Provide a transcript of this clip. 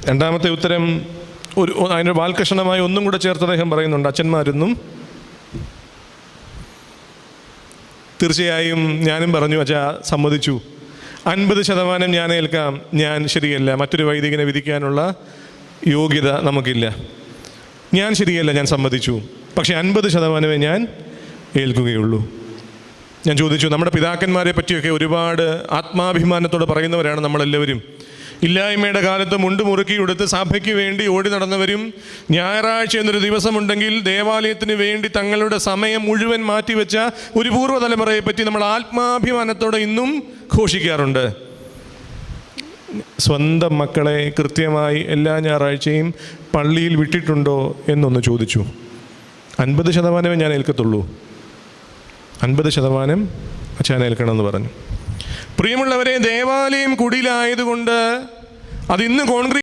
രണ്ടാമത്തെ ഉത്തരം അതിൻ്റെ വാൽകഷണമായി ഒന്നും കൂടെ ചേർത്ത് അദ്ദേഹം പറയുന്നുണ്ട്, അച്ഛന്മാരെന്നും. തീർച്ചയായും ഞാനും പറഞ്ഞു, അച്ഛാ സമ്മതിച്ചു, 50% ഞാൻ ഏൽക്കാം, ഞാൻ ശരിയല്ല, മറ്റൊരു വൈദികനെ വിധിക്കാനുള്ള യോഗ്യത നമുക്കില്ല, ഞാൻ ശരിയല്ല, ഞാൻ സമ്മതിച്ചു, പക്ഷേ 50% ഞാൻ ഏൽക്കുകയുള്ളൂ. ഞാൻ ചോദിച്ചു, നമ്മുടെ പിതാക്കന്മാരെ പറ്റിയൊക്കെ ഒരുപാട് ആത്മാഭിമാനത്തോടെ പറയുന്നവരാണ് നമ്മളെല്ലാവരും. ഇല്ലായ്മയുടെ കാലത്ത് മുണ്ട് മുറുക്കിയെടുത്ത് സഭയ്ക്ക് വേണ്ടി ഓടി നടന്നവരും, ഞായറാഴ്ച എന്നൊരു ദിവസമുണ്ടെങ്കിൽ ദേവാലയത്തിന് വേണ്ടി തങ്ങളുടെ സമയം മുഴുവൻ മാറ്റിവെച്ച ഒരു പൂർവ്വതലമുറയെ പറ്റി നമ്മൾ ആത്മാഭിമാനത്തോടെ ഇന്നും ഘോഷിക്കാറുണ്ട്. സ്വന്തം മക്കളെ കൃത്യമായി എല്ലാ ഞായറാഴ്ചയും പള്ളിയിൽ വിട്ടിട്ടുണ്ടോ എന്നൊന്ന് ചോദിച്ചു. 50% ഞാൻ ഏൽക്കത്തുള്ളൂ, 50% അച്ഛൻ ഏൽക്കണമെന്ന് പറഞ്ഞു. പ്രിയമുള്ളവരെ, ദേവാലയം കുടിലായതുകൊണ്ട് അതിന്ന് കോൺക്രീറ്റ്